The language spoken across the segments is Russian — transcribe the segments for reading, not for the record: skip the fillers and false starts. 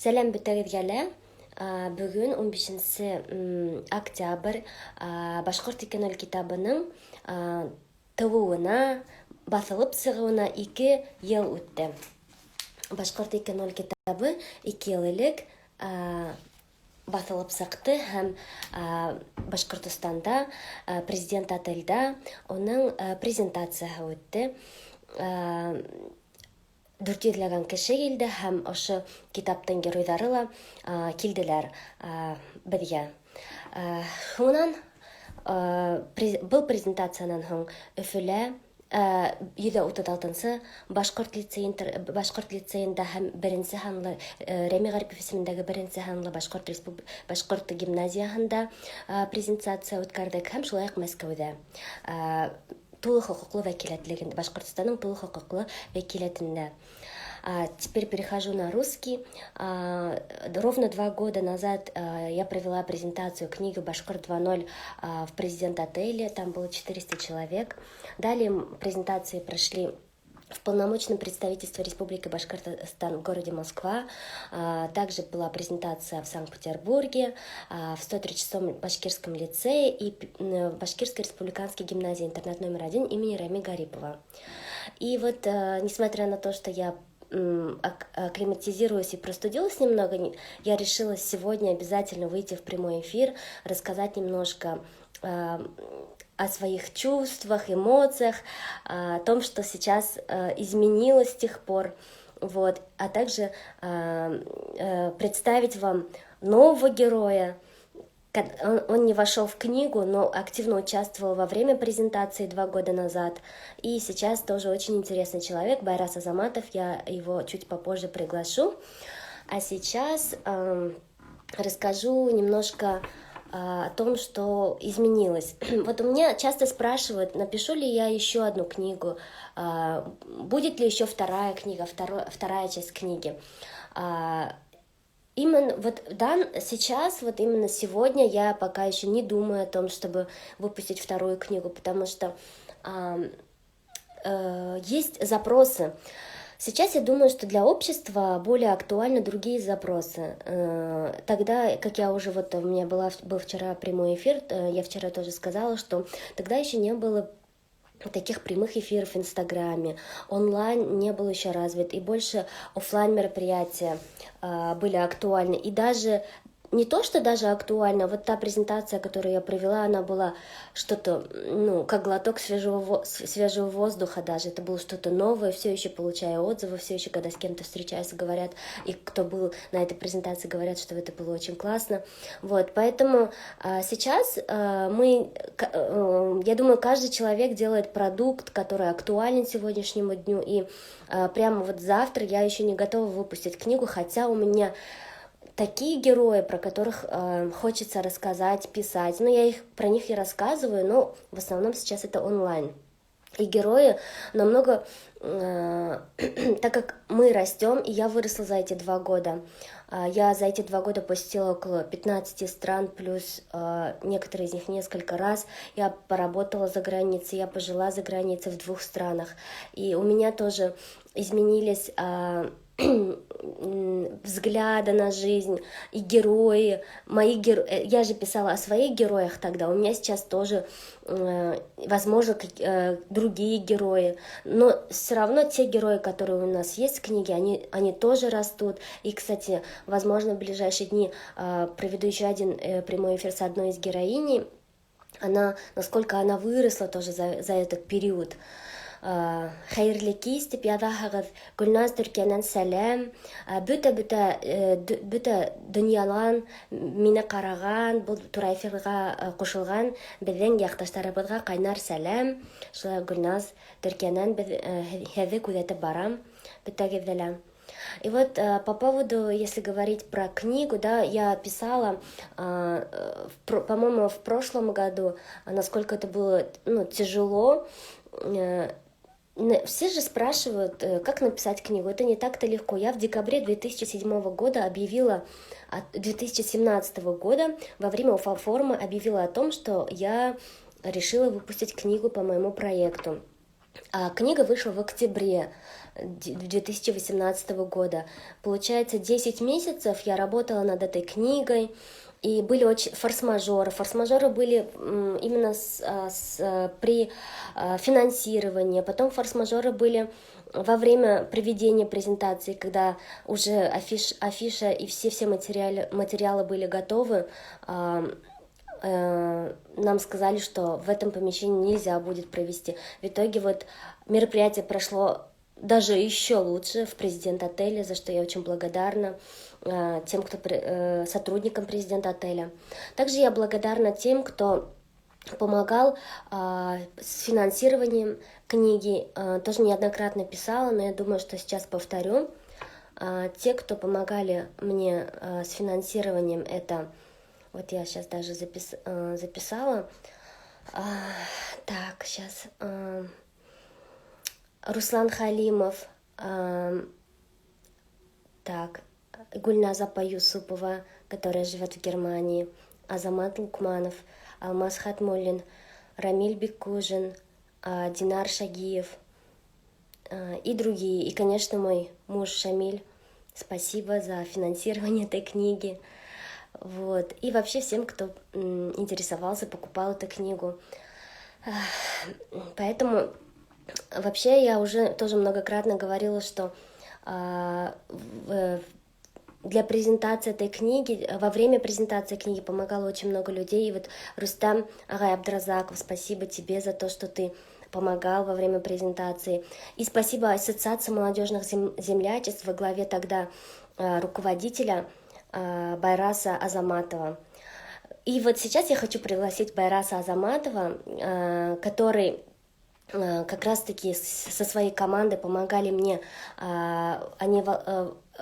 Сәлем бөтәгеҙгә. Бөгөн 15 октябрь Башҡорт икән китабының тыуыуына, баҫылып сығыуына 2 йыл үтте. Башҡорт икән китабы 2 йыл элек баҫылып сыҡты һәм Башҡортостанда, президент отельда уның презентацияһы үтте. 400-ләгән кеше килде һәм ошо китаптың геройҙары ла килделәр беҙгә. Шунан был презентациянан һуң Өфөлә 136-нсы Башҡорт лицейында һәм беренсе һанлы Рәми Ғарипов исемендәге беренсе һанлы Башҡорт гимназияһында презентация үткәрҙек һәм шулай уҡ Мәскәүҙә. Тулы хоҡуҡлы вәкиләтлегендә, Башҡортостанның тулы хоҡуҡлы вәкиләтендә. Теперь перехожу на русский. Ровно 2 года назад я провела презентацию книги «Башкорт 2.0» в президент-отеле. Там было 400 человек. Далее презентации прошли в полномочном представительстве Республики Башкортостан в городе Москва. Также была презентация в Санкт-Петербурге, в 136-м Башкирском лицее и в Башкирской республиканской гимназии, интернат номер 1 имени Рами Гарипова. И вот, несмотря на то, что я акклиматизируюсь и простудилась немного, я решила сегодня обязательно выйти в прямой эфир, рассказать немножко о своих чувствах, эмоциях, о том, что сейчас изменилось с тех пор, вот, а также представить вам нового героя. Он не вошел в книгу, но активно участвовал во время презентации 2 года назад. И сейчас тоже очень интересный человек, Байрас Азаматов, я его чуть попозже приглашу. А сейчас расскажу немножко о том, что изменилось. Вот у меня часто спрашивают, напишу ли я еще одну книгу, будет ли еще вторая книга, вторая часть книги. Именно вот сейчас, вот именно сегодня я пока еще не думаю о том, чтобы выпустить вторую книгу, потому что есть запросы. Сейчас я думаю, что для общества более актуальны другие запросы. Тогда, как я уже, вот у меня был вчера прямой эфир, я вчера тоже сказала, что тогда еще не было таких прямых эфиров в Инстаграме, онлайн не был еще развит, и больше офлайн мероприятия были актуальны. И даже не то, что даже актуально, вот та презентация, которую я провела, она была что-то, как глоток свежего воздуха даже. Это было что-то новое, все еще получаю отзывы, все еще, когда с кем-то встречаюсь, говорят, и кто был на этой презентации, говорят, что это было очень классно. Вот, поэтому сейчас я думаю, каждый человек делает продукт, который актуален сегодняшнему дню, и прямо вот завтра я еще не готова выпустить книгу, хотя у меня такие герои, про которых хочется рассказать, писать. Про них я рассказываю, но в основном сейчас это онлайн. И герои намного, так как мы растем, и я выросла за эти 2 года. Я за эти 2 года посетила около 15 стран, плюс некоторые из них несколько раз. Я поработала за границей, я пожила за границей в 2 странах. И у меня тоже изменились взгляды на жизнь и герои. Я же писала о своих героях тогда, у меня сейчас тоже, возможно, другие герои, но все равно те герои, которые у нас есть в книге, они тоже растут. И, кстати, возможно, в ближайшие дни проведу еще один прямой эфир с одной из героиней. Насколько она выросла тоже за этот период. Хәйерле кис дип яҙаһығыҙ. Гөлназ Төркиәнән сәләм. Бөтә донъялан мине ҡараған, был тура эфирға ҡушылған беҙҙең яҡташтарыбыҙға ҡайнар сәләм. Шулай Гөлназ Төркиәнән һеҙҙе күҙәтеп барам бөтәгеҙҙе лә. И вот по поводу, если говорить про книгу, да, я писала, по-моему, в прошлом году, насколько это было тяжело. Все же спрашивают, как написать книгу. Это не так-то легко. Я в декабре 2017 года во время УФА-форума объявила о том, что я решила выпустить книгу по моему проекту. А книга вышла в октябре 2018 года. Получается, 10 месяцев я работала над этой книгой, и были очень форс-мажоры. Форс-мажоры были именно при финансировании, потом форс-мажоры были во время проведения презентации, когда уже афиша и все материалы были готовы. Нам сказали, что в этом помещении нельзя будет провести. В итоге вот мероприятие прошло даже еще лучше в президент-отеле, за что я очень благодарна тем, кто сотрудникам президент-отеля. Также я благодарна тем, кто помогал с финансированием книги. Тоже неоднократно писала, но я думаю, что сейчас повторю. Те, кто помогали мне с финансированием, это... Вот я сейчас даже записала. Так, сейчас. Руслан Халимов. Так, Гульназа Юсупова, которая живет в Германии. Азамат Лукманов. Алмаз Хатмуллин. Рамиль Бекужин. Динар Шагиев. И другие. И, конечно, мой муж Шамиль. Спасибо за финансирование этой книги. Вот. И вообще всем, кто интересовался, покупал эту книгу. Поэтому вообще я уже тоже многократно говорила, что для презентации этой книги, во время презентации книги помогало очень много людей. И вот Рустам Агай Абдразаков, спасибо тебе за то, что ты помогал во время презентации. И спасибо Ассоциации молодежных землячеств во главе тогда руководителя Байраса Азаматова. И вот сейчас я хочу пригласить Байраса Азаматова, который как раз-таки со своей командой помогали мне,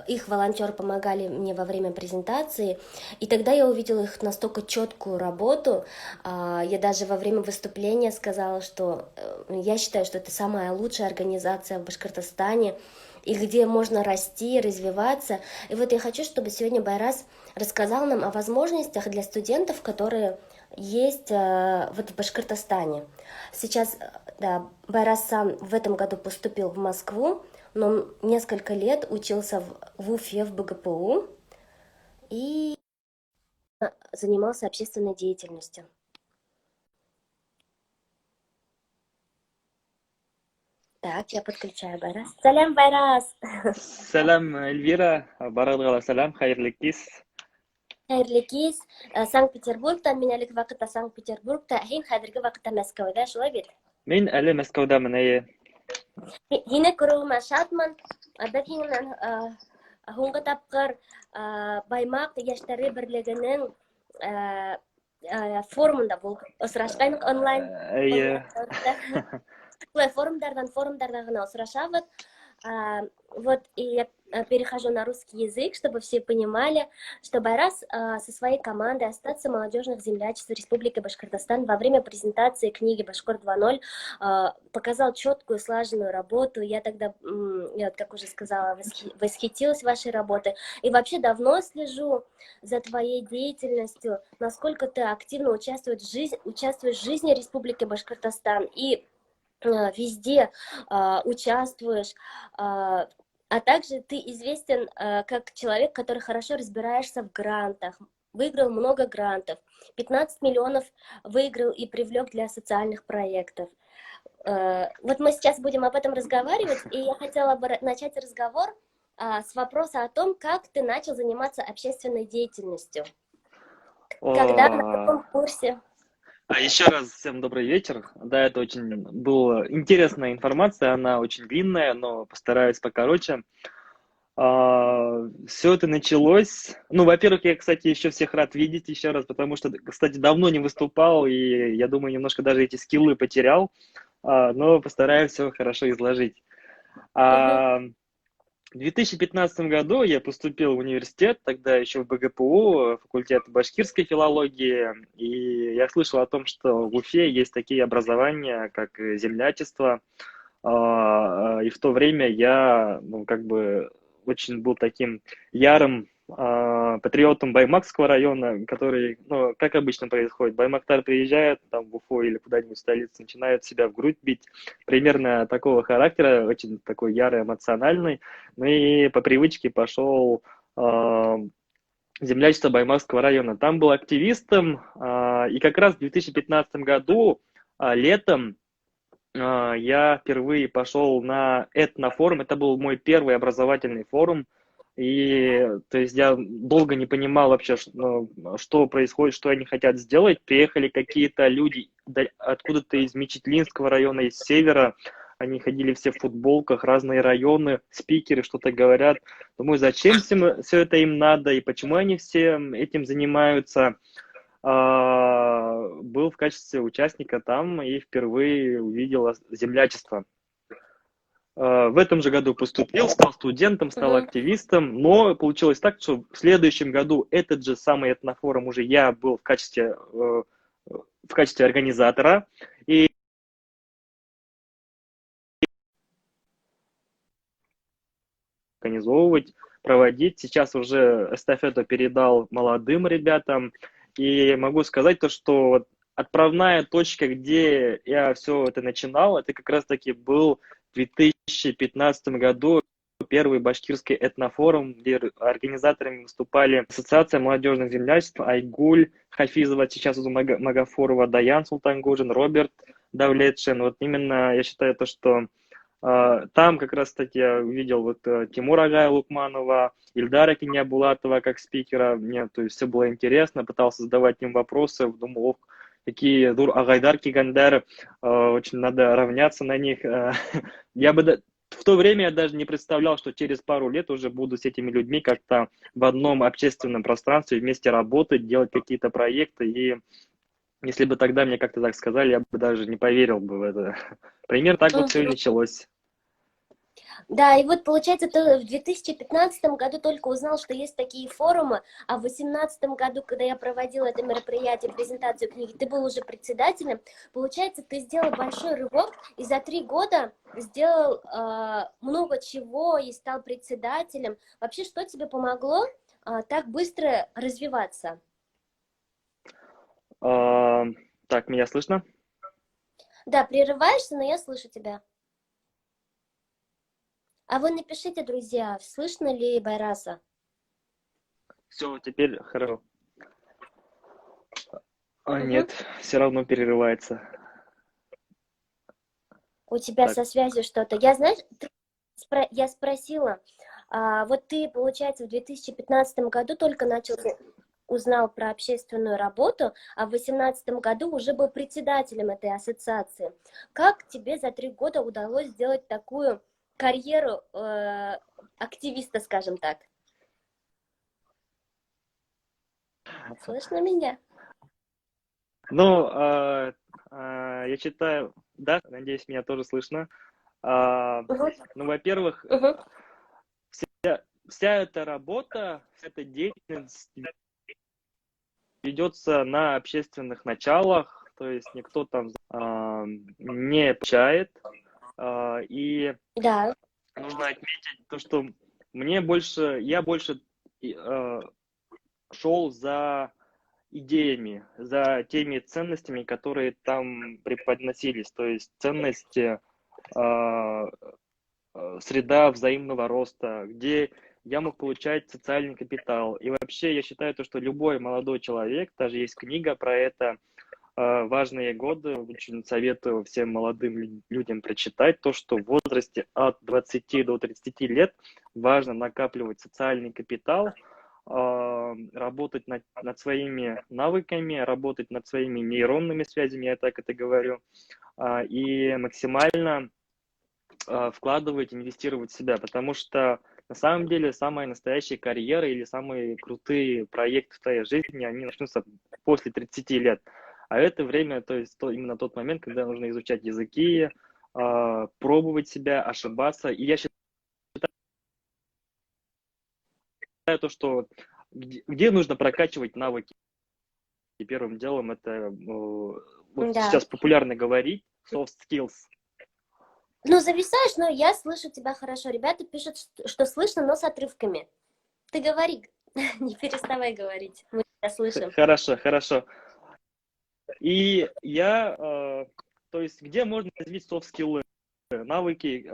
их волонтеры помогали мне во время презентации, и тогда я увидела их настолько четкую работу. Я даже во время выступления сказала, что я считаю, что это самая лучшая организация в Башкортостане, и где можно расти, развиваться. И вот я хочу, чтобы сегодня Байрас рассказал нам о возможностях для студентов, которые есть вот в Башкортостане. Сейчас, да, Байрас сам в этом году поступил в Москву, но он несколько лет учился в Уфе, в БГПУ, и занимался общественной деятельностью. Так, я подключаю Байрас. Салям, Байрас! Сәлем, Эльвира. Барығыҙға ла сәләм, хәйерле кис. Хәйерле кис. Санкт-Петербургтан, мин әлеге вакытта Санкт-Петербургта, һин хәзерге вакытта Мәскәүдә, шулай бит? Мин әле Мәскәүдәмен, эйе. Һине күреүемә шатмын. Беҙ һинең менән һуңғы тапҡыр Баймаҡ йәштәре берлегенең форумында булып осрашҡайныҡ онлайн. Эйе. Форумдарҙа ғына осрашабыҙ. Вот, и я перехожу на русский язык, чтобы все понимали, что Байрас со своей командой Ассоциации молодежных землячеств Республики Башкортостан во время презентации книги «Башкор 2.0» показал четкую, слаженную работу. Я тогда, я, как уже сказала, восхитилась вашей работой. И вообще давно слежу за твоей деятельностью, насколько ты активно участвуешь в жизни Республики Башкортостан. И везде участвуешь, а также ты известен как человек, который хорошо разбираешься в грантах, выиграл много грантов, 15 миллионов выиграл и привлек для социальных проектов. Вот мы сейчас будем об этом разговаривать, и я хотела бы начать разговор с вопроса о том, как ты начал заниматься общественной деятельностью. Когда, на каком курсе? Еще раз всем добрый вечер. Да, это очень была интересная информация, она очень длинная, но постараюсь покороче. Все это началось... Ну, во-первых, я, кстати, еще всех рад видеть еще раз, потому что, кстати, давно не выступал, и я думаю, немножко даже эти скиллы потерял, но постараюсь все хорошо изложить. В 2015 году я поступил в университет, тогда еще в БГПУ, факультет башкирской филологии, и я слышал о том, что в Уфе есть такие образования, как землячество, и в то время я, ну, как бы очень был таким ярым патриотом Баймакского района, который, ну, как обычно происходит, Баймактар приезжает там в Уфу или куда-нибудь в столицу, начинают себя в грудь бить, примерно такого характера, очень такой ярый, эмоциональный, ну и по привычке пошел землячество Баймакского района. Там был активистом, и как раз в 2015 году летом я впервые пошел на этнофорум. Это был мой первый образовательный форум. И то есть я долго не понимал вообще, что происходит, что они хотят сделать. Приехали какие-то люди откуда-то из Мечетлинского района, из севера. Они ходили все в футболках, разные районы, спикеры что-то говорят. Думаю, зачем все это им надо и почему они все этим занимаются. Был в качестве участника там и впервые увидел землячество. В этом же году поступил, стал студентом, стал активистом, но получилось так, что в следующем году этот же самый этнофорум уже я был в качестве организатора. И организовывать, проводить. Сейчас уже эстафету передал молодым ребятам. И могу сказать то, что отправная точка, где я все это начинал, это как раз-таки был в 2015 году первый башкирский этнофорум, где организаторами выступали Ассоциация молодежных землячеств, Айгуль Хафизова, сейчас уже Магафурова, Даян Султангужин, Роберт Давлетшин. Вот именно я считаю то, что там как раз-таки я увидел вот Тимура Агая Лукманова, Ильдара Кинябулатова как спикера. Мне то есть все было интересно, пытался задавать им вопросы, думал, какие Агайдар Кигандар, очень надо равняться на них. Я бы в то время я даже не представлял, что через пару лет уже буду с этими людьми как-то в одном общественном пространстве вместе работать, делать какие-то проекты. И если бы тогда мне как-то так сказали, я бы даже не поверил бы в это. Пример так вот все и началось. Да, и вот получается, ты в 2015 году только узнал, что есть такие форумы, а в 2018 году, когда я проводила это мероприятие, презентацию книги, ты был уже председателем. Получается, ты сделал большой рывок и за 3 года сделал много чего и стал председателем. Вообще, что тебе помогло так быстро развиваться? Так, меня слышно? Да, прерываешься, но я слышу тебя. А вы напишите, друзья, слышно ли Байраса? Все, теперь хорошо. Нет, все равно перерывается. У тебя со связью что-то. Я, знаешь, я спросила, вот ты, получается, в 2015 году только узнал про общественную работу, а в 2018 году уже был председателем этой ассоциации. Как тебе за 3 года удалось сделать такую карьеру активиста, скажем так? Слышно меня? Ну, я считаю, да, надеюсь, меня тоже слышно. Ну, во-первых, вся эта работа, вся эта деятельность ведется на общественных началах, то есть никто там не получает. И да. нужно отметить то, что я больше шел за идеями, за теми ценностями, которые там преподносились, то есть ценности среда взаимного роста, где я мог получать социальный капитал. И вообще я считаю, то, что любой молодой человек, даже есть книга про это, «Важные годы», очень советую всем молодым людям прочитать, то, что в возрасте от 20 до 30 лет важно накапливать социальный капитал, работать над своими навыками, работать над своими нейронными связями, я так это говорю, и максимально вкладывать, инвестировать в себя, потому что на самом деле самая настоящая карьера или самые крутые проекты в твоей жизни, они начнутся после 30 лет. А это время, то есть именно тот момент, когда нужно изучать языки, пробовать себя, ошибаться. И я считаю то, что где нужно прокачивать навыки. И первым делом это вот сейчас популярно говорить soft skills. Ну, зависаешь, но я слышу тебя хорошо. Ребята пишут, что слышно, но с отрывками. Ты говори. Не переставай говорить, мы тебя слышим. Хорошо, хорошо. И я, то есть, где можно развить софт-скиллы, навыки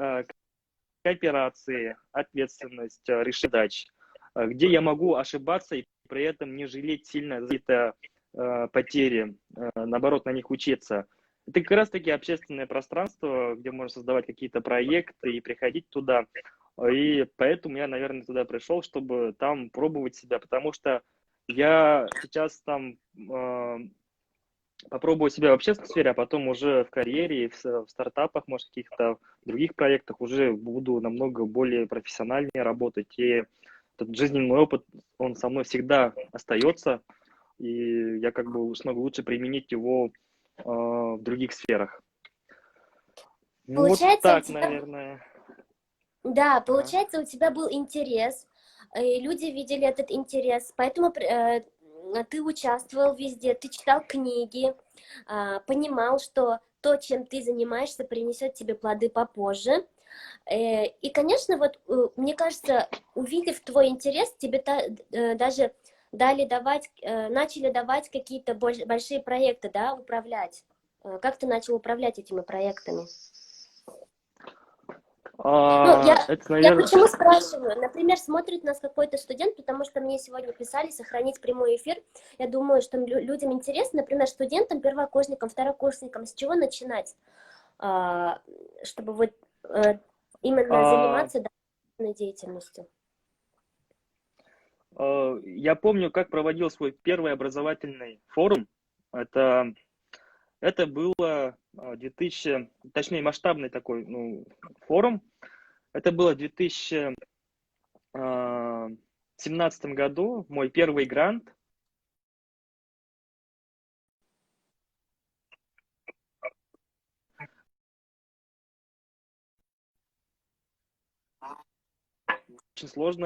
кооперации, ответственность, решение задач, где я могу ошибаться и при этом не жалеть сильно за какие-то потери, наоборот, на них учиться. Это как раз-таки общественное пространство, где можно создавать какие-то проекты и приходить туда. И поэтому я, наверное, туда пришел, чтобы там пробовать себя, потому что я сейчас там попробую себя в общественной сфере, а потом уже в карьере, в стартапах, может, в каких-то других проектах уже буду намного более профессиональнее работать. И этот жизненный опыт, он со мной всегда остается, и я как бы смогу лучше применить его в других сферах. Вот Получается, у так, тебя, наверное. да, Ага. получается, у тебя был интерес, и люди видели этот интерес, поэтому ты участвовал везде, ты читал книги, понимал, что то, чем ты занимаешься, принесет тебе плоды попозже. И, конечно, вот мне кажется, увидев твой интерес, тебе даже начали давать какие-то большие проекты, да, управлять. Как ты начал управлять этими проектами? Ну, Это, я наверное, почему спрашиваю? Например, смотрит нас какой-то студент, потому что мне сегодня писали сохранить прямой эфир. Я думаю, что людям интересно, например, студентам, первокурсникам, второкурсникам, с чего начинать, чтобы вот именно заниматься данной деятельностью. я помню, как проводил свой первый образовательный форум. Это Это было 2000, точнее масштабный такой, ну, форум. Это было в 2017 году, мой первый грант. Очень сложно.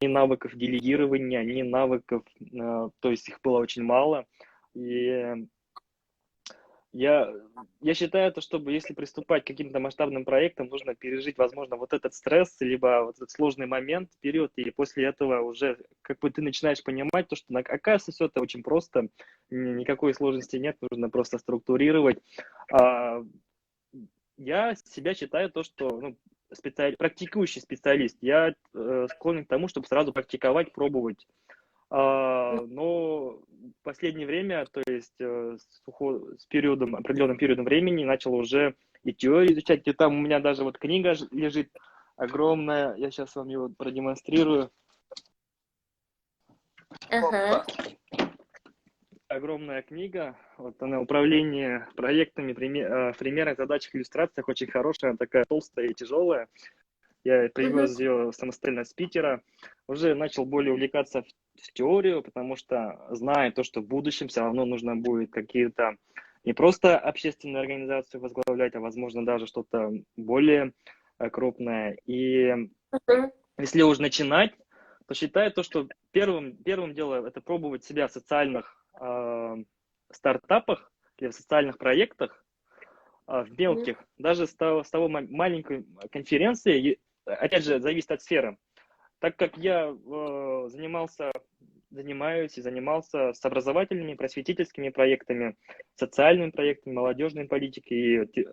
Ни навыков делегирования, ни навыков, то есть их было очень мало. И Я, я считаю, то, чтобы если приступать к каким-то масштабным проектам, нужно пережить, возможно, вот этот стресс, либо вот этот сложный момент, период, и после этого уже как бы ты начинаешь понимать, то, что оказывается все это очень просто, никакой сложности нет, нужно просто структурировать. А, Я себя считаю то, что ну, практикующий специалист, я склонен к тому, чтобы сразу практиковать, пробовать. Но в последнее время, то есть с периодом, определенным периодом времени начал уже и теорию изучать, и там у меня даже вот книга лежит огромная, я сейчас вам ее продемонстрирую. Ага. Огромная книга, вот она «Управление проектами в примерах, задачах, иллюстрациях», очень хорошая, такая толстая и тяжелая. Я Мгм. привез ее самостоятельно с Питера. Уже начал более увлекаться в теорию, потому что знаю то, что в будущем все равно нужно будет какие-то не просто общественную организацию возглавлять, а возможно даже что-то более крупное. И Мгм. если уже начинать, то считаю то, что первым делом это пробовать себя в социальных стартапах или в социальных проектах, в Мгм. мелких, даже с того маленькой конференции, опять же, зависит от сферы. Так как я занимаюсь и занимался с образовательными, просветительскими проектами, социальными проектами, молодежной политикой и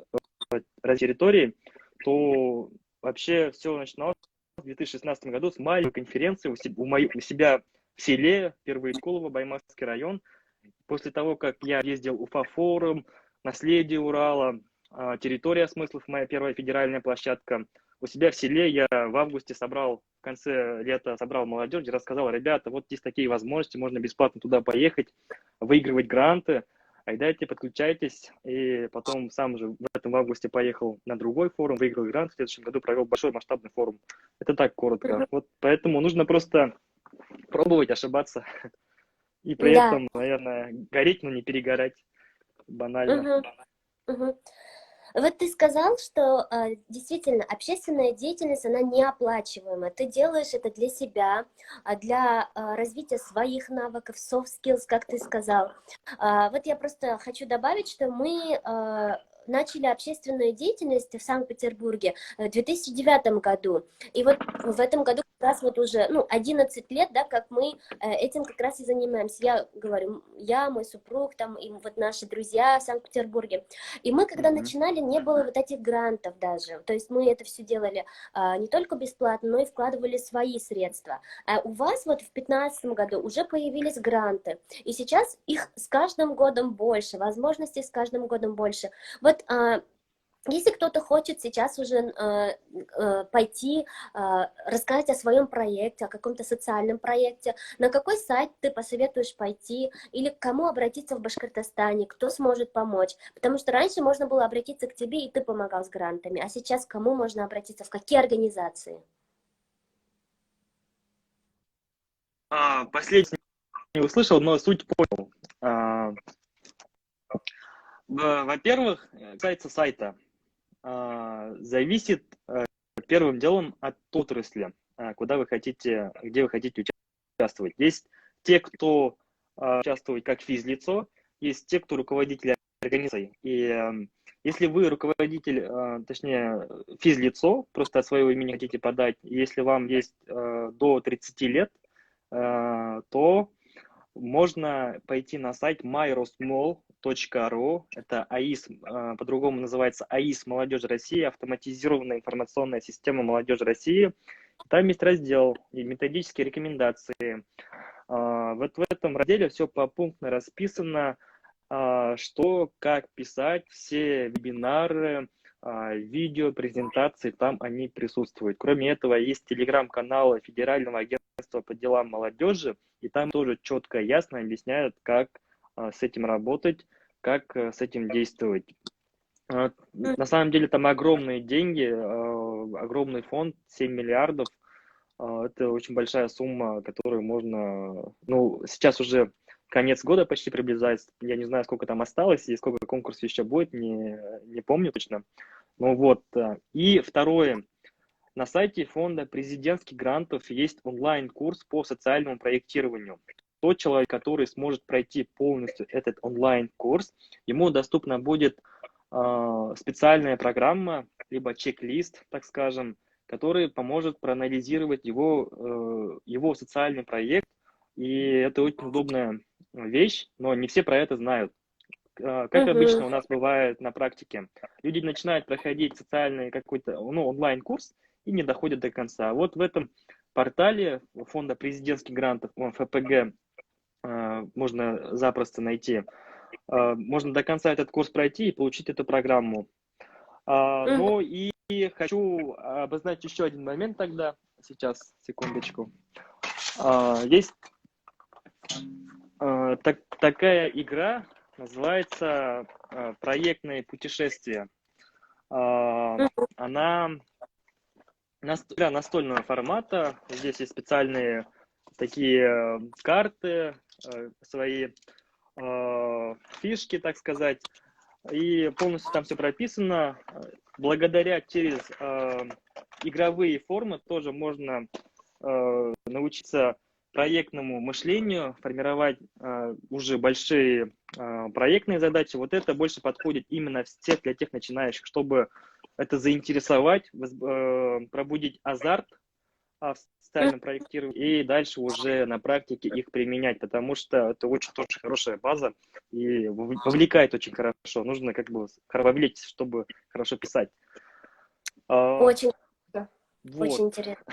территории, то вообще все начиналось в 2016 году с маленькой конференции у себя в селе, Первоискулово, Баймакский район. После того, как я ездил Уфа-форум, Наследие Урала, территория смыслов, моя первая федеральная площадка. У себя в селе я в августе в конце лета собрал молодежь и рассказал: ребята, вот есть такие возможности, можно бесплатно туда поехать, выигрывать гранты, дайте подключайтесь. И потом сам же в этом августе поехал на другой форум, выиграл грант, в следующем году провел большой масштабный форум. Это так коротко. Мгм. Вот поэтому нужно просто пробовать, ошибаться и при Да. этом, наверное, гореть, но не перегорать. Банально. Мгм. Мгм. Вот ты сказал, что действительно общественная деятельность, она неоплачиваемая. Ты делаешь это для себя, для развития своих навыков, soft skills, как ты сказал. Вот я просто хочу добавить, что мы начали общественную деятельность в Санкт-Петербурге в 2009 году. И вот в этом году как раз вот уже 11 лет, да, как мы этим как раз и занимаемся. Я говорю, я, мой супруг, там, и вот наши друзья в Санкт-Петербурге. И мы, когда Мгм. начинали, не было вот этих грантов даже. То есть мы это все делали не только бесплатно, но и вкладывали свои средства. А у вас вот в 2015 году уже появились гранты. И сейчас их с каждым годом больше, возможностей с каждым годом больше. Вот если кто-то хочет сейчас уже пойти рассказать о своем проекте, о каком-то социальном проекте, на какой сайт ты посоветуешь пойти или к кому обратиться в Башкортостане, кто сможет помочь? Потому что раньше можно было обратиться к тебе, и ты помогал с грантами, а сейчас к кому можно обратиться, в какие организации? Последний не услышал, но суть понял. А, Во-первых, касается сайта, зависит первым делом от отрасли, куда вы хотите, где вы хотите участвовать. Есть те, кто участвует как физлицо, есть те, кто руководители организаций. И если вы руководитель, точнее, физлицо, просто от своего имени хотите подать, если вам есть до 30 лет, то можно пойти на сайт myrosmall.ru, это АИС, по-другому называется АИС Молодежи России, автоматизированная информационная система Молодежи России. Там есть раздел и методические рекомендации. Вот в этом разделе все попунктно расписано, что, как писать, все вебинары, видео, презентации, там они присутствуют. Кроме этого, есть телеграм-канал Федерального агентства по делам молодежи, и там тоже четко и ясно объясняют, как с этим работать, как с этим действовать. На самом деле там огромные деньги, огромный фонд, 7 миллиардов. Это очень большая сумма, которую можно... Ну, сейчас уже конец года почти приближается. Я не знаю, сколько там осталось и сколько конкурсов еще будет, не помню точно. Ну вот. И второе. На сайте фонда президентских грантов есть онлайн-курс по социальному проектированию. Тот человек, который сможет пройти полностью этот онлайн-курс, ему доступна будет специальная программа, либо чек-лист, так скажем, который поможет проанализировать его социальный проект. И это очень удобная вещь, но не все про это знают. Как обычно у нас бывает на практике, люди начинают проходить социальный какой-то онлайн-курс и не доходят до конца. Вот в этом портале фонда президентских грантов, ФПГ, можно запросто найти. Можно до конца этот курс пройти и получить эту программу. Ну и хочу обозначить еще один момент тогда. Сейчас, секундочку. Есть такая игра, называется проектные путешествия. Она настольного формата. Здесь есть специальные такие карты, свои фишки, так сказать. И полностью там все прописано. Благодаря через игровые формы тоже можно научиться проектному мышлению, формировать уже большие проектные задачи. Вот это больше подходит именно для тех начинающих, чтобы это заинтересовать, пробудить азарт в социальном проектировании и дальше уже на практике их применять, потому что это очень тоже хорошая база и вовлекает очень хорошо. Нужно как бы вовлечь, чтобы хорошо писать. Очень, Вот. очень интересно.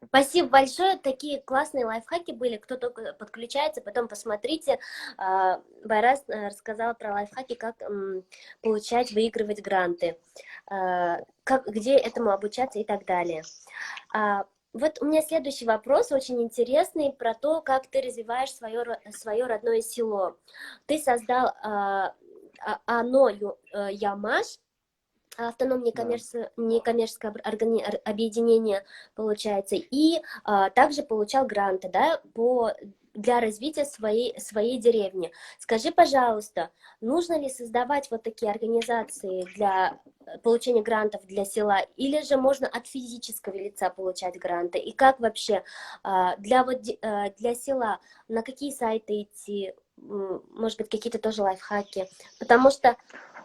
Спасибо большое, такие классные лайфхаки были, кто только подключается, потом посмотрите. Байрас рассказала про лайфхаки, как получать, выигрывать гранты, где этому обучаться и так далее. Вот у меня следующий вопрос, очень интересный, про то, как ты развиваешь свое родное село. Ты создал ОНО «Ямаш», автономное некоммерческое объединение, получается, и также получал гранты, да, по для развития своей деревни. Скажи, пожалуйста, нужно ли создавать вот такие организации для получения грантов для села, или же можно от физического лица получать гранты? И как вообще для села, на какие сайты идти? Может быть, какие-то тоже лайфхаки? Потому что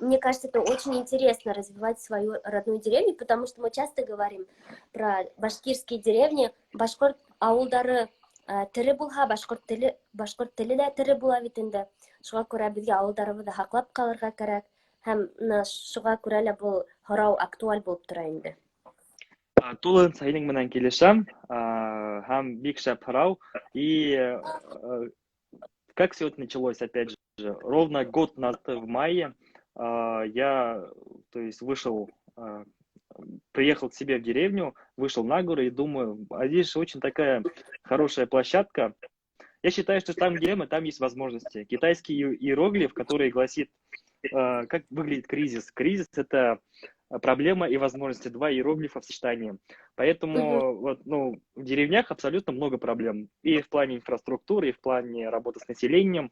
мне кажется, это очень интересно развивать свою родную деревню, потому что мы часто говорим про башкирские деревни, башкорт ауылдары тірі булһа, башкорт теле дә тірі була бит инде. Шуңа күрә безгә авылдарыбызды һаклап калырга кирәк. Һәм шуңа күрә лә бу һорау актуаль булып тора инде. Тулы сайның менән килешәм, һәм бик шәп һорау. И как все это началось, опять же, ровно год назад, в мае, я, то есть, приехал к себе в деревню, вышел на горы и думаю, а здесь же очень такая хорошая площадка. Я считаю, что там, где мы, там есть возможности. Китайский иероглиф, который гласит, как выглядит кризис. Кризис – это проблема и возможности, два иероглифа в сочетании. Поэтому в деревнях абсолютно много проблем. И в плане инфраструктуры, и в плане работы с населением.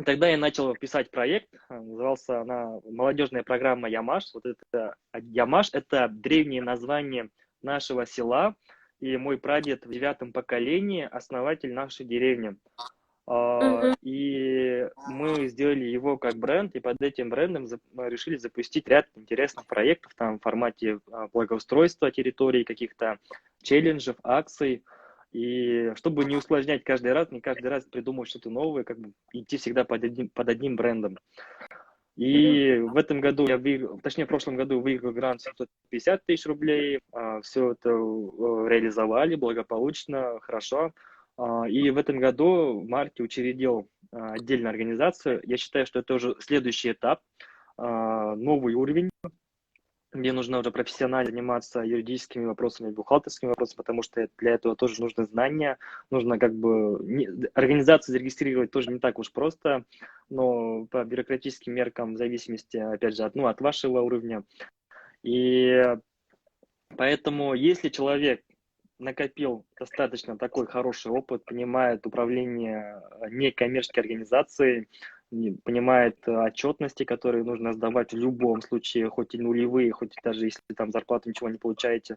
Тогда я начал писать проект, назывался она «Молодежная программа Ямаш». Вот это Ямаш – это древнее название нашего села, и мой прадед в 9-м поколении основатель нашей деревни. И мы сделали его как бренд, и под этим брендом мы решили запустить ряд интересных проектов там в формате благоустройства территорий, каких-то челленджев, акций. И чтобы не усложнять каждый раз, не каждый раз придумывать что-то новое, как бы идти всегда под одним брендом. И в этом году в прошлом году выиграл грант 750 тысяч рублей. Все это реализовали благополучно, хорошо. И в этом году в марте учредил отдельную организацию. Я считаю, что это уже следующий этап, новый уровень, где нужно уже профессионально заниматься юридическими вопросами, бухгалтерскими вопросами, потому что для этого тоже нужны знания, нужно организацию зарегистрировать тоже не так уж просто, но по бюрократическим меркам, в зависимости, опять же, от вашего уровня. И поэтому, если человек накопил достаточно такой хороший опыт, понимает управление некоммерческой организацией, понимает отчетности, которые нужно сдавать в любом случае, хоть и нулевые, хоть даже если там зарплату ничего не получаете,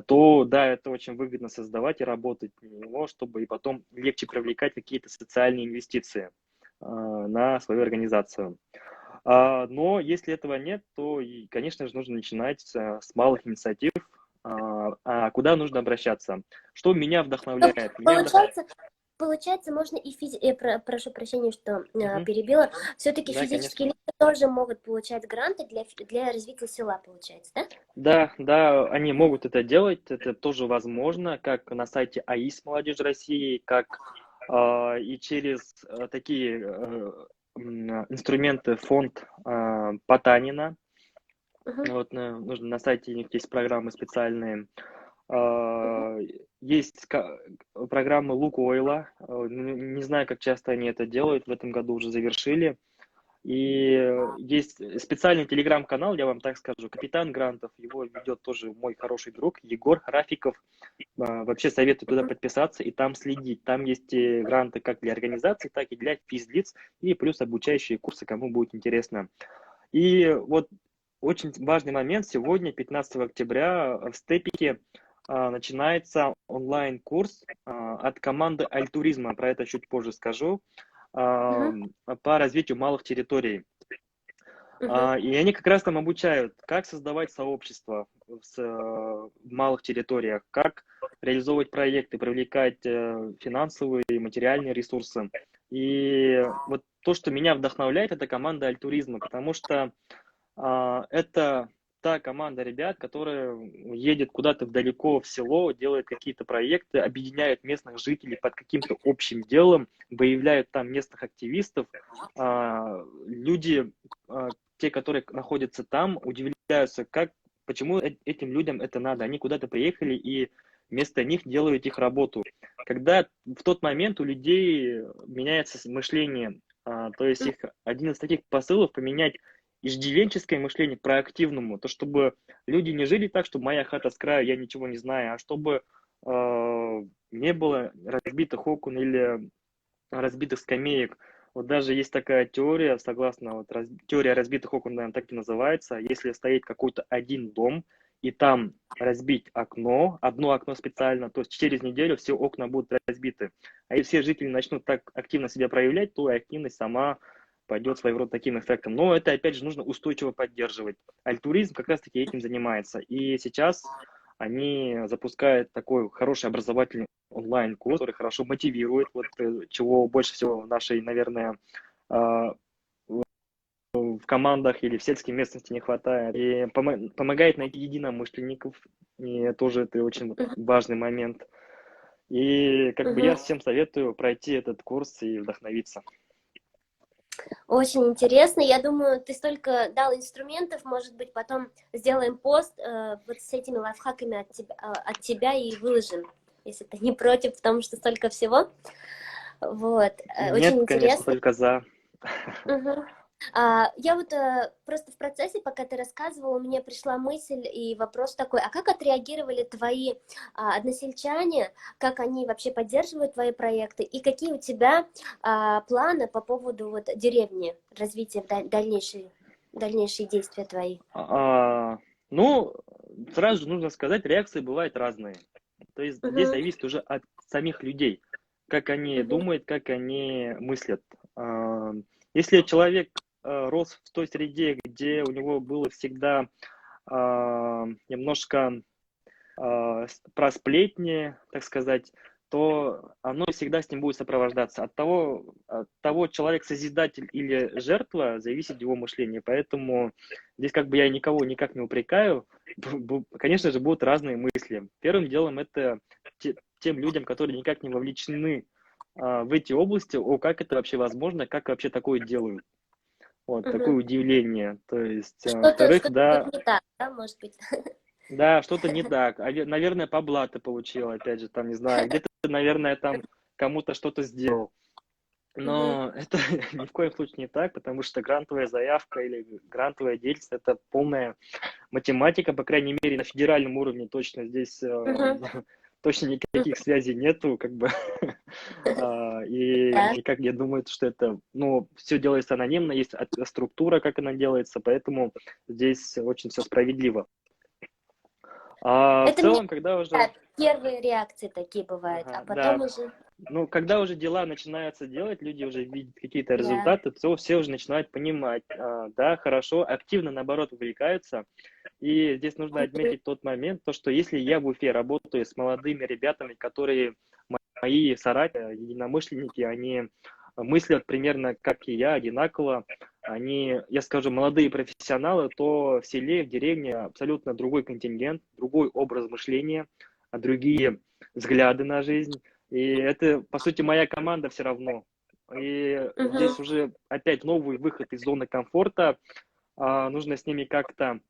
то да, это очень выгодно создавать и работать на него, чтобы и потом легче привлекать какие-то социальные инвестиции на свою организацию. Но если этого нет, то, конечно же, нужно начинать с малых инициатив. Куда нужно обращаться? Что меня вдохновляет? Получается, можно и прошу прощения, что перебила. Все-таки Да, физические лица тоже могут получать гранты для развития села, получается, да? Да, они могут это делать, это тоже возможно, как на сайте АИС Молодежь России, как и через такие инструменты фонд Потанина. Вот нужно на сайте, у них есть программы специальные. Есть программы Лукойла, не знаю, как часто они это делают, в этом году уже завершили. И есть специальный телеграм-канал, я вам так скажу, Капитан Грантов, его ведет тоже мой хороший друг Егор Рафиков. Вообще советую туда подписаться и там следить. Там есть гранты как для организаций, так и для физлиц, и плюс обучающие курсы, кому будет интересно. И вот очень важный момент, сегодня, 15 октября, в Степике начинается онлайн-курс от команды Альтуризма, про это чуть позже скажу, по развитию малых территорий. И они как раз там обучают, как создавать сообщества в малых территориях, как реализовывать проекты, привлекать финансовые и материальные ресурсы. И вот то, что меня вдохновляет, это команда Альтуризма, потому что это та команда ребят, которая едет куда-то далеко в село, делает какие-то проекты, объединяет местных жителей под каким-то общим делом, выявляют там местных активистов. Люди, те, которые находятся там, удивляются, почему этим людям это надо. Они куда-то приехали и вместо них делают их работу. Когда в тот момент у людей меняется мышление, то есть их один из таких посылов поменять иждивенческое мышление к проактивному, то чтобы люди не жили так, что моя хата с краю, я ничего не знаю, а чтобы не было разбитых окон или разбитых скамеек. Вот даже есть такая теория, согласно вот теория разбитых окон, наверное, так и называется. Если стоит какой-то один дом, и там разбить окно, одно окно специально, то через неделю все окна будут разбиты. А если все жители начнут так активно себя проявлять, то и активность сама пойдет своего рода таким эффектом. Но это, опять же, нужно устойчиво поддерживать. Альтуризм как раз-таки этим занимается. И сейчас они запускают такой хороший образовательный онлайн-курс, который хорошо мотивирует, вот чего больше всего в нашей, наверное, в командах или в сельской местности не хватает. И помогает найти единомышленников, и тоже это очень важный момент. И как бы я Мгм. всем советую пройти этот курс и вдохновиться. Очень интересно. Я думаю, ты столько дал инструментов, может быть, потом сделаем пост вот с этими лайфхаками от тебя и выложим, если ты не против, потому что столько всего. Вот, очень Нет, конечно, интересно. только за. Мгм. Я вот просто в процессе, пока ты рассказывала, у меня пришла мысль и вопрос такой, а как отреагировали твои односельчане, как они вообще поддерживают твои проекты, и какие у тебя планы по поводу вот деревни, развития дальнейшие действия твои? Ну, сразу же нужно сказать, реакции бывают разные. То есть здесь Мгм, зависит уже от самих людей, как они мгм, думают, как они мыслят. Если человек рос в той среде, где у него было всегда немножко про сплетни, так сказать, то оно всегда с ним будет сопровождаться. От того человек созидатель или жертва зависит его мышление. Поэтому здесь как бы я никого никак не упрекаю. Конечно же, будут разные мысли. Первым делом это тем людям, которые никак не вовлечены в эти области, как это вообще возможно, как вообще такое делают. Вот, такое мгм. удивление. То есть, во-вторых, Что-то да, тут не так, да, может быть? да, что-то не так. Наверное, по блату получил, опять же, там, не знаю, где-то, наверное, там кому-то что-то сделал. Мгм, Но это ни в коем случае не так, потому что грантовая заявка или грантовая деятельность – это полная математика, по крайней мере, на федеральном уровне точно здесь мгм, точно никаких связей нету, как бы. И да. никак я думаю, что это, ну, все делается анонимно, есть структура, как она делается, поэтому здесь очень все справедливо. А в Это мне целом, когда да, уже, первые реакции такие бывают, а ага, потом да, уже, ну, когда уже дела начинаются делать, люди уже видят какие-то да. результаты, то все уже начинают понимать, да, хорошо, активно, наоборот, увлекаются. И здесь нужно отметить тот момент, то, что если я в Уфе работаю с молодыми ребятами, которые мои соратники, единомышленники, они мыслят примерно как и я, одинаково, они, я скажу, молодые профессионалы, то в селе, в деревне абсолютно другой контингент, другой образ мышления, другие взгляды на жизнь. И это, по сути, моя команда все равно. И Мгм. здесь уже опять новый выход из зоны комфорта. Нужно с ними как-то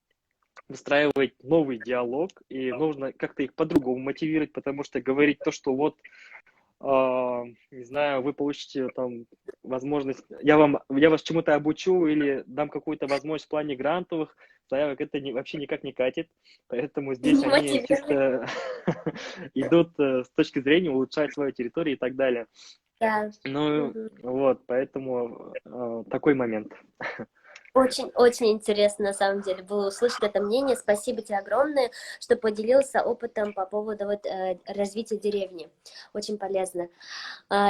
выстраивать новый диалог, и нужно как-то их по-другому мотивировать, потому что говорить то, что вот, не знаю, вы получите там возможность, я вас чему-то обучу или дам какую-то возможность в плане грантовых заявок, это вообще никак не катит, поэтому здесь Не они мотивирует, чисто идут с точки зрения улучшать свою территорию и так далее. да. Ну, Мгм. вот, поэтому такой момент. Очень, очень интересно, на самом деле, было услышать это мнение. Спасибо тебе огромное, что поделился опытом по поводу вот, развития деревни. Очень полезно.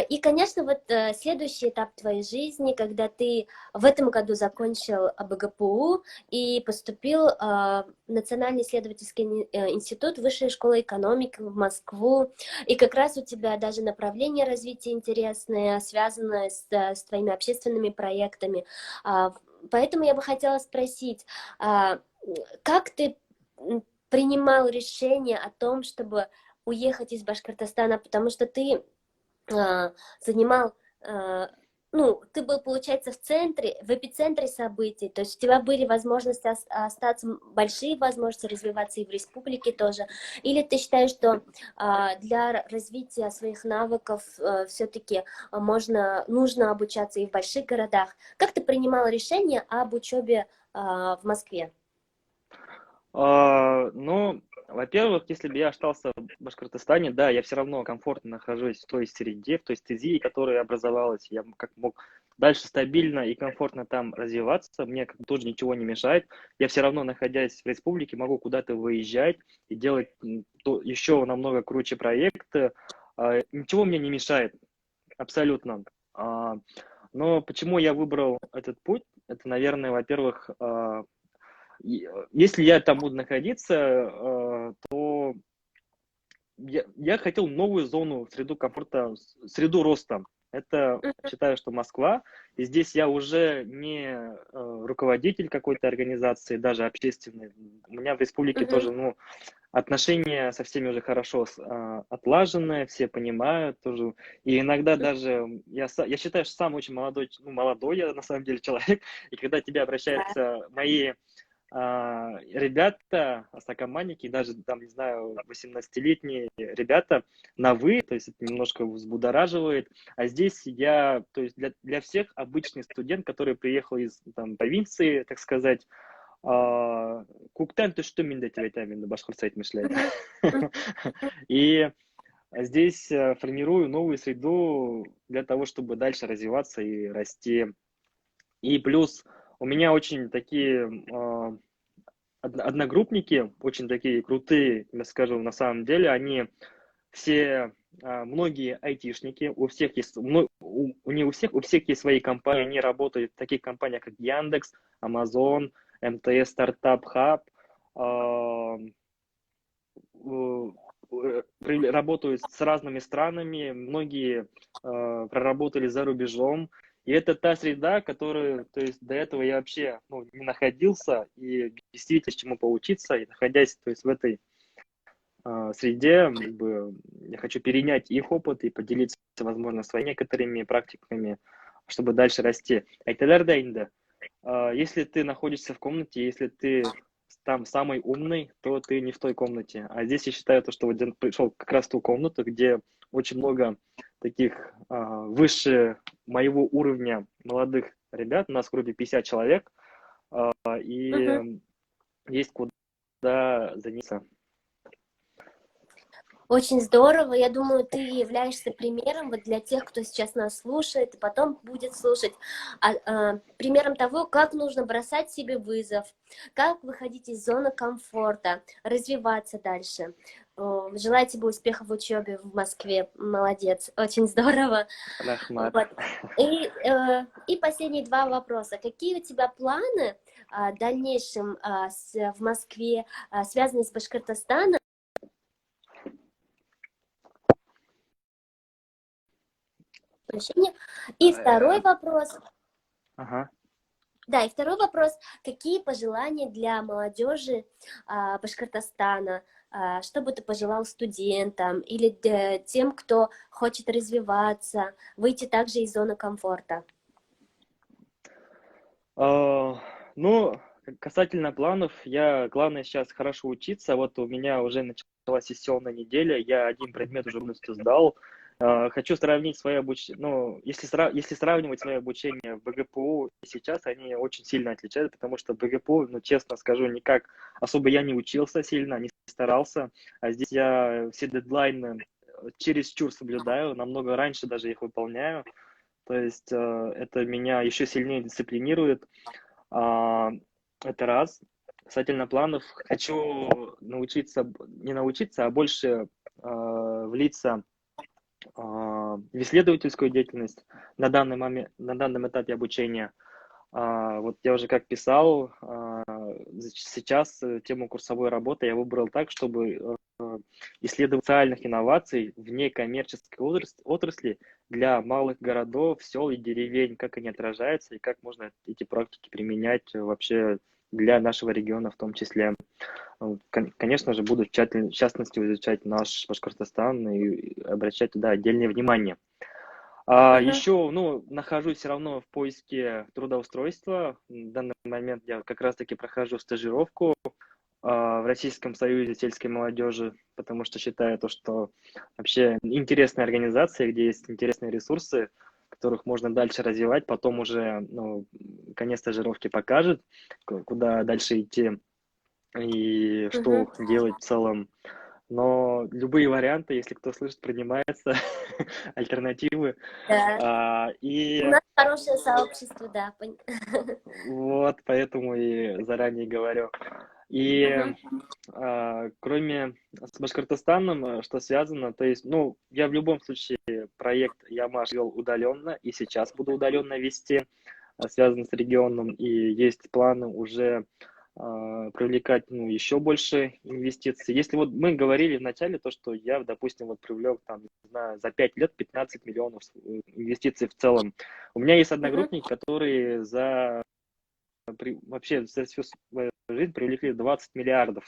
И, конечно, вот следующий этап твоей жизни, когда ты в этом году закончил БГПУ и поступил в Национальный исследовательский институт Высшей школы экономики в Москву. И как раз у тебя даже направление развития интересное, связанное с твоими общественными проектами. Поэтому я бы хотела спросить, как ты принимал решение о том, чтобы уехать из Башкортостана, потому что ты занимал, а, ну, ты был, получается, в центре, в эпицентре событий, то есть у тебя были возможности остаться, большие возможности развиваться и в республике тоже, или ты считаешь, что для развития своих навыков все-таки нужно обучаться и в больших городах? Как ты принимал решение об учебе в Москве? Ну, Во-первых, если бы я остался в Башкортостане, да, я все равно комфортно нахожусь в той среде, в той стези, которая образовалась. Я как мог дальше стабильно и комфортно там развиваться. Мне как бы тоже ничего не мешает. Я все равно, находясь в республике, могу куда-то выезжать и делать еще намного круче проекты. Ничего мне не мешает, абсолютно. А, Но почему я выбрал этот путь? Это, наверное, во-первых, если я там буду находиться, то я хотел новую зону, среду комфорта, среду роста. Это считаю, что Москва. И здесь я уже не руководитель какой-то организации, даже общественной. У меня в республике Мгм. тоже, ну, отношения со всеми уже хорошо отлажены, все понимают тоже. И иногда даже я считаю, что сам очень молодой, ну, молодой я на самом деле человек. И когда тебе Да. обращаются мои ребята, сокомандники, даже там, не знаю, 18-летние ребята на «вы», то есть это немножко взбудораживает. А здесь я, то есть для всех обычный студент, который приехал из там, провинции, так сказать, «Күктен түштү мен деп айтамын енді башкортша айтмышлайды». Мгм. Мгм. И здесь формирую новую среду для того, чтобы дальше развиваться и расти. И плюс у меня очень такие одногруппники, очень такие крутые, я скажу, на самом деле, они все, многие айтишники, у всех есть, не у всех, у всех есть свои компании, они работают в таких компаниях, как Яндекс, Amazon, МТС, Стартап Хаб, работают с разными странами, многие проработали за рубежом. И это та среда, которую, то есть до этого я вообще ну, не находился, и действительно с чему поучиться, и находясь то есть, в этой среде, как бы, я хочу перенять их опыт и поделиться, возможно, своими некоторыми практиками, чтобы дальше расти. Айталарда инде. Если ты находишься в комнате, если ты там самый умный, то ты не в той комнате. А здесь я считаю, то, что вот я пришел как раз в ту комнату, где очень много таких выше моего уровня молодых ребят. У нас в группе 50 человек, Мгм. и есть куда заняться. Очень здорово. Я думаю, ты являешься примером вот для тех, кто сейчас нас слушает и потом будет слушать. Примером того, как нужно бросать себе вызов, как выходить из зоны комфорта, развиваться дальше. Желаю тебе успехов в учебе в Москве. Молодец. Очень здорово. Рахмат. Вот. И последние два вопроса. Какие у тебя планы в дальнейшем в Москве, связанные с Башкортостаном? Прощения. И второй вопрос. Ага. Да, и второй вопрос. Какие пожелания для молодежи Башкортостана? Что бы ты пожелал студентам или тем, кто хочет развиваться, выйти также из зоны комфорта? Ну, касательно планов, главное сейчас хорошо учиться. Вот у меня уже началась сессионная неделя, я один предмет уже полностью сдал. Хочу сравнить свое обучение, ну, если сравнивать свое обучение в БГПУ и сейчас, они очень сильно отличаются, потому что в БГПУ, ну, честно скажу, никак особо я не учился сильно, не старался, а здесь я все дедлайны чересчур соблюдаю, намного раньше даже их выполняю. То есть это меня еще сильнее дисциплинирует. А, Это раз. Касательно планов, хочу научиться, не научиться, а больше влиться в исследовательскую деятельность на данный момент, на данном этапе обучения. Вот я уже как писал, сейчас тему курсовой работы я выбрал так, чтобы исследовать социальных инноваций в некоммерческой отрасли для малых городов, сел и деревень, как они отражаются и как можно эти практики применять вообще для нашего региона в том числе. Конечно же, буду в частности изучать наш Башкортостан и обращать туда отдельное внимание. Мгм. Еще, ну, нахожусь все равно в поиске трудоустройства. В данный момент я как раз-таки прохожу стажировку в Российском союзе сельской молодежи, потому что считаю то, что вообще интересная организация, где есть интересные ресурсы, которых можно дальше развивать, потом уже, ну, конец стажировки покажет, куда дальше идти. и что Мгм. делать в целом. Но любые варианты, если кто слышит, принимается, альтернативы. Да. У И нас хорошее сообщество, да. вот поэтому и заранее говорю. И Мгм. кроме с Башкортостаном, что связано, то есть, ну, я в любом случае проект Ямаш вел удаленно, и сейчас буду удаленно вести, связан с регионом, и есть планы уже привлекать, ну, еще больше инвестиций. Если вот мы говорили в начале, то, что я, допустим, вот привлек, там, не знаю, за 5 лет 15 миллионов инвестиций в целом. У меня есть Мгм. одногруппники, которые вообще за всю свою жизнь привлекли 20 миллиардов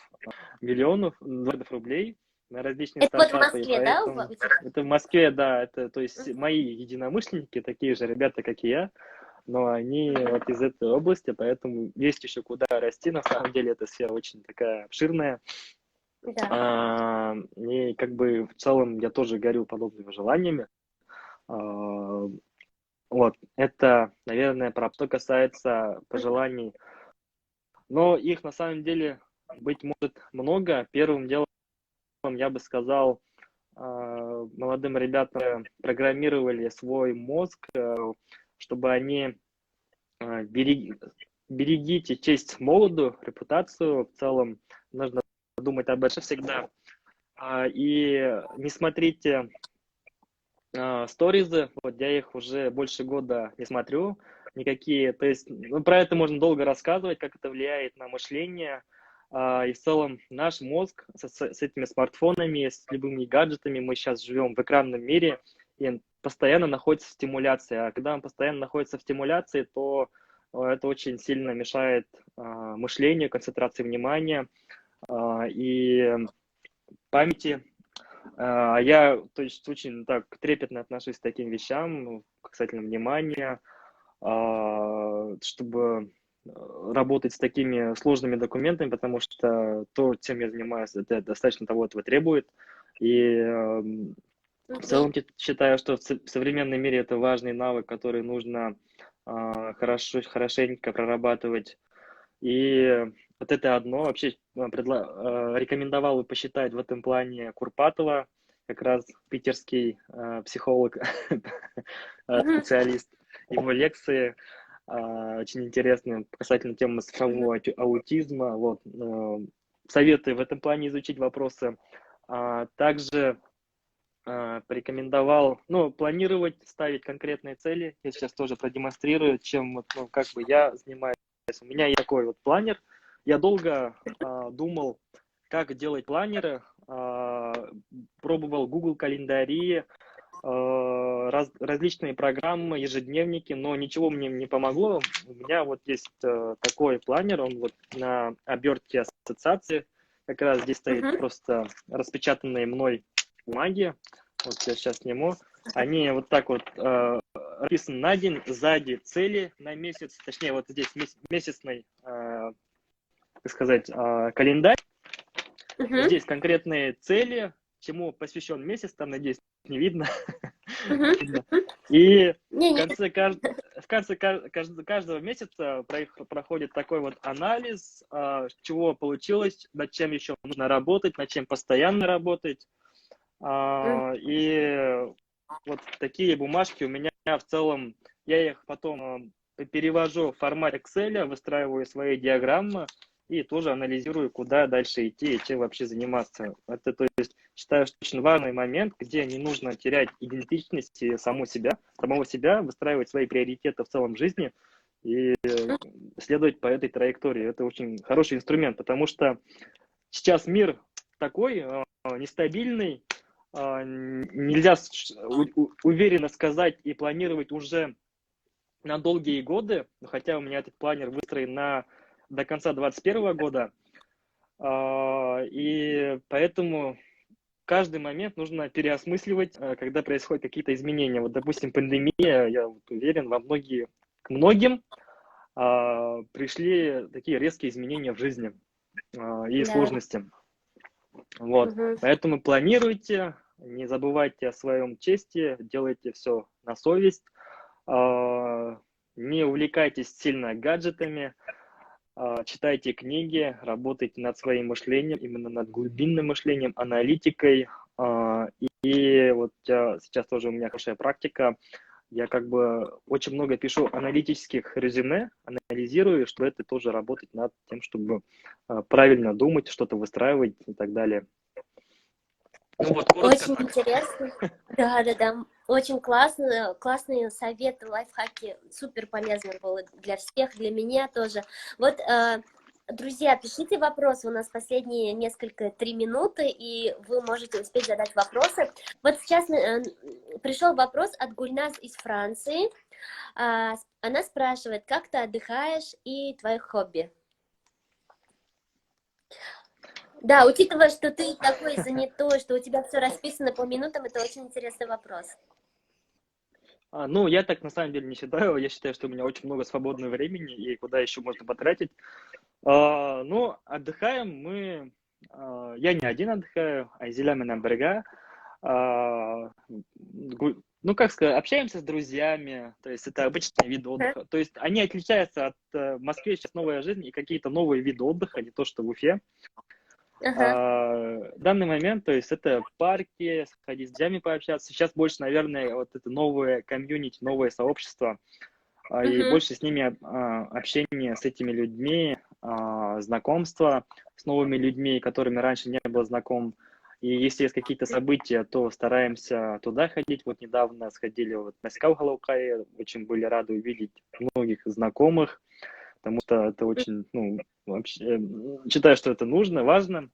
рублей на различные Это вот в стартапы, и Москве, да, поэтому у тебя? это в Москве, да, это, то есть Мгм. мои единомышленники, такие же ребята, как и я, но они Мгм. вот из этой области, поэтому есть еще куда расти, на самом деле эта сфера очень такая обширная, Да. и как бы в целом я тоже горю подобными желаниями. А, вот, это, наверное, про что касается Мгм. пожеланий. Но их на самом деле быть может много. Первым делом я бы сказал, молодым ребятам программировали свой мозг, чтобы они э, берег- берегите честь молоду, репутацию в целом. Нужно думать об этом всегда. И не смотрите сторизы, вот я их уже больше года не смотрю никакие, то есть ну, про это можно долго рассказывать, как это влияет на мышление, и в целом наш мозг с этими смартфонами, с любыми гаджетами, мы сейчас живем в экранном мире, и он постоянно находится в стимуляции, а когда он постоянно находится в стимуляции, то это очень сильно мешает мышлению, концентрации внимания и памяти. Я, то есть, очень так трепетно отношусь к таким вещам, ну, касательно внимания, чтобы работать с такими сложными документами, потому что то, чем я занимаюсь, это достаточно того этого требует. И в Мгм. целом считаю, что в современном мире это важный навык, который нужно хорошенько прорабатывать. И вот это одно. Вообще рекомендовал бы посчитать в этом плане Курпатова, как раз питерский психолог, Мгм. специалист. Его лекции очень интересные касательно темы Мгм. цифрового аутизма. Вот. Советую в этом плане изучить вопросы. Также порекомендовал, ну, планировать, ставить конкретные цели. Я сейчас тоже продемонстрирую, чем вот, ну, как бы я занимаюсь. У меня есть такой вот планер. Я долго думал, как делать планеры. Пробовал Google календари, различные программы, ежедневники, но ничего мне не помогло. У меня вот есть такой планер, он вот на обертке ассоциации. Как раз здесь стоит Мгм. просто распечатанные мной бумаги. Вот я сейчас сниму. Они вот так вот написаны на день, сзади цели на месяц, точнее вот здесь месячный, так сказать, календарь. Мгм. Здесь конкретные цели, чему посвящен месяц, там, надеюсь, не видно. Мгм. Видно. И в Не-не. конце, каждого месяца проходит такой вот анализ, чего получилось, над чем еще нужно работать, над чем постоянно работать. М. И вот такие бумажки у меня в целом, я их потом перевожу в формат Excel, выстраиваю свои диаграммы и тоже анализирую, куда дальше идти и чем вообще заниматься. Это, то есть, считаю, что очень важный момент, где не нужно терять идентичность и самого себя, выстраивать свои приоритеты в целом жизни и следовать по этой траектории. Это очень хороший инструмент, потому что сейчас мир такой нестабильный, нельзя уверенно сказать и планировать уже на долгие годы, хотя у меня этот планер выстроен до конца 2021 года, и поэтому каждый момент нужно переосмысливать, когда происходят какие-то изменения. Вот, допустим, пандемия, я вот уверен, к многим пришли такие резкие изменения в жизни и Да. сложности. Вот. Мгм. Поэтому планируйте, не забывайте о своем чести, делайте все на совесть, не увлекайтесь сильно гаджетами, читайте книги, работайте над своим мышлением, именно над глубинным мышлением, аналитикой. И вот сейчас тоже у меня хорошая практика. Я как бы очень много пишу аналитических резюме, анализирую, чтобы это тоже работать над тем, чтобы правильно думать, что-то выстраивать и так далее. Ну вот, коротко Очень так. интересно. Да, да, да. Очень классно, классные советы, лайфхаки. Супер полезно было для всех, для меня тоже. Вот, друзья, пишите вопросы. У нас последние 3 минуты, и вы можете успеть задать вопросы. Вот сейчас пришел вопрос от Гульназ из Франции. Она спрашивает, как ты отдыхаешь и твои хобби? Да, учитывая, что ты такой занятой, что у тебя все расписано по минутам, это очень интересный вопрос. Ну, я так на самом деле не считаю. Я считаю, что у меня очень много свободного времени, и куда еще можно потратить. Ну, отдыхаем мы... Я не один отдыхаю, а Зелями берега. Ну, как сказать, общаемся с друзьями, то есть это обычный вид отдыха. То есть они отличаются от в Москве сейчас новая жизнь и какие-то новые виды отдыха, не то что в Уфе. Ага. В данный момент, то есть это парки, сходить с друзьями пообщаться. Сейчас больше, наверное, вот это новое комьюнити, новое сообщество, и больше с ними общение с этими людьми, знакомство с новыми людьми, которыми раньше не был знаком. И если есть какие-то события, то стараемся туда ходить. Вот недавно сходили вот на Скау-Халаукай, очень были рады увидеть многих знакомых, потому что это очень, ну, вообще, считаю, что это нужно, важно.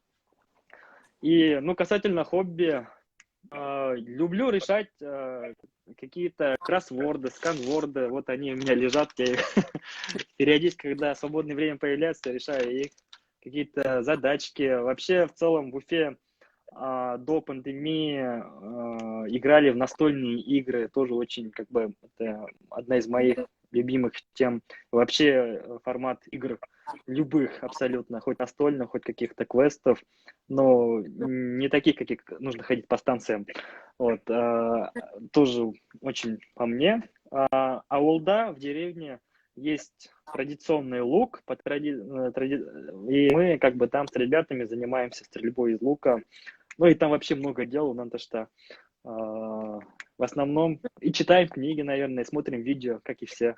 И, ну, касательно хобби, люблю решать какие-то кроссворды, сканворды, вот они у меня лежат, я их периодически, когда свободное время появляется, решаю их, какие-то задачки. Вообще, в целом, в Уфе до пандемии играли в настольные игры, тоже очень, как бы, это одна из моих любимых тем. Вообще формат игр любых абсолютно, хоть настольных, хоть каких-то квестов, но не таких, каких нужно ходить по станциям. Вот, тоже очень по мне. Ауылда в деревне есть традиционный лук, и мы как бы там с ребятами занимаемся стрельбой из лука. Ну и там вообще много дел, надо что в основном и читаем книги, наверное, смотрим видео, как и все.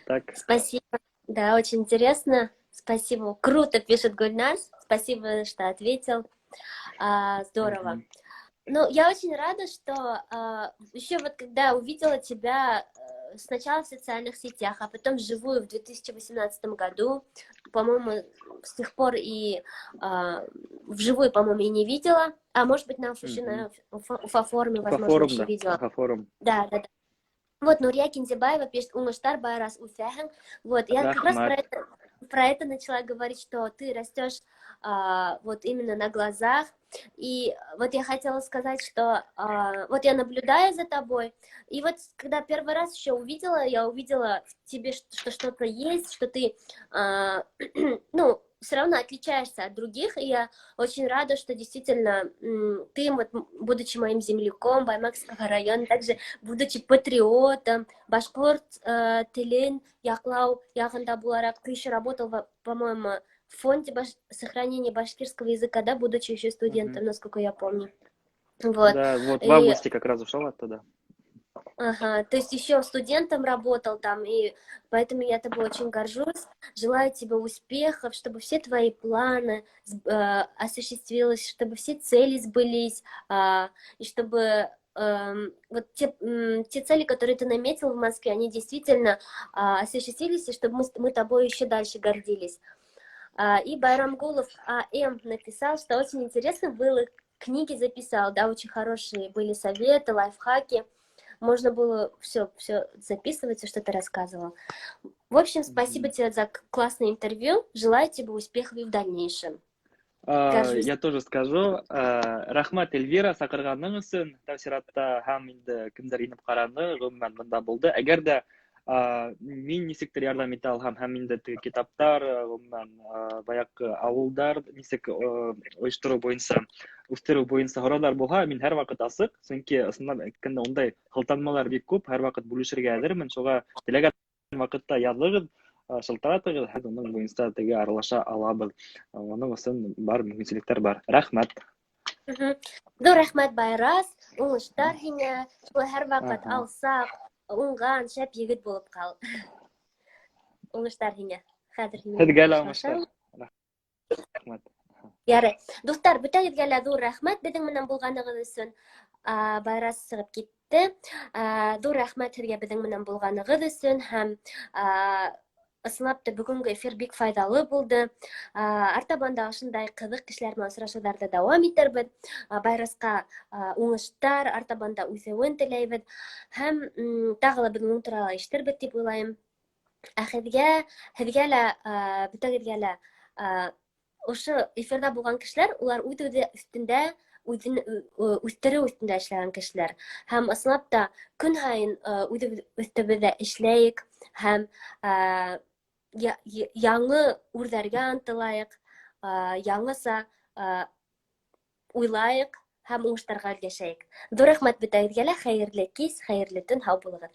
Так. Спасибо. Да, очень интересно. Спасибо. Круто, пишет Гульнас. Спасибо, что ответил. Здорово. Ну, я очень рада, что еще вот когда увидела тебя сначала в социальных сетях, а потом вживую в 2018 году, по-моему, с тех пор и вживую, по-моему, и не видела, а может быть, на Уфа-форуме, возможно, Уфа-форум, еще да, видела. Уфа-форум. Да, да, да. Вот Нурия Кинзебаева пишет «Уңыштар байрас Уфяхен». Вот, я как раз про это начала говорить, что ты растешь вот именно на глазах. И вот я хотела сказать, что вот я наблюдаю за тобой, и вот когда первый раз еще увидела, я увидела в тебе, что что-то есть, что ты, ну, все равно отличаешься от других, и я очень рада, что действительно ты, вот, будучи моим земляком Баймакского района, также будучи патриотом, башкорт тилин яклау ягында буларак, ты еще работал, по-моему, в фонде сохранения башкирского языка, да, будучи еще студентом, насколько я помню. Вот. Да, вот в И, августе как раз ушел оттуда. ага, то есть еще студентом работал там, и поэтому я тобой очень горжусь. Желаю тебе успехов, чтобы все твои планы осуществились, чтобы все цели сбылись, и чтобы вот те цели, которые ты наметил в Москве, они действительно осуществились, и чтобы мы тобой еще дальше гордились. И Байрамгулов А.М. написал, что очень интересно было, книги записал, да, очень хорошие были советы, лайфхаки. Можно было все записывать, что ты рассказывал. В общем, спасибо тебе за классное интервью. Желаю тебе успехов и в дальнейшем. Горжусь. Я тоже скажу. Рахмат Эльвира сакырганың өчен, тәфсиратта һәм инде кемдер инеп карады, гомумән монда булды. Әгәр дә мин нисектер ярдәм итә алһам һәм инде теге китаптар, гомумән баягы авылдар нисек оештыру буенча, үстерү буенча сораулар булһа, мин һәрвакыт асык, чөнки ысыннан әйткәндә ондай кылтанмалар бик күп, һәрвакыт бүлешергә әзермен. Шуңа теләгән вакытта языгыз, шылтыратыгыз, һәм уның буенча теге аралаша алабыз. Аның өчен бар мөмкинчелекләр бар. Рәхмәт. Dur рәхмәт Байрас, уңыштар һиңә, шулай һәрвакыт Ага. алсаҡ, уңған, шәп егет булып ҡал. Уңыштар һиңә. Хәҙер һинең Һеҙгә лә хушлашам. уңыштар. Рәхмәт. Ярай. Дуҫтар, бөтәгеҙгә лә ҙур рәхмәт беҙҙең менән булғанығыҙ өсөн. Байрас сығып китте. Ҙур рәхмәт һеҙгә беҙҙең менән булғанығыҙ өсөн һәм ысынлап та бөгөнгө эфир бик файҙалы булды. Артабан да ошондай ҡыҙыҡ кешеләр менән осрашыуҙарҙы дауам итербеҙ. Байрасҡа уңыштар, артабан да үҫеүен теләйбеҙ һәм тағы ла беҙ уның турала ишетербеҙ тип уйлайым. Ә һеҙгә лә, бөтәгеҙгә лә ошо эфирҙа булған кешеләр, улар үҙ-үҙе өҫтөндә, үҙен үҫтереү өҫтөндә эшләгән кешеләр. Һәм ысынлап та көн һайын үҙ өҫтөбөҙҙә эшләйек һәм яңы үрҙәргә ынтылайыҡ, яңыса уйлайыҡ һәм уңыштарға өлгәшәйек. Ҙур рәхмәт бөтәгеҙгә лә, хәйерле кис, хәйерле төн, һау булығыҙ.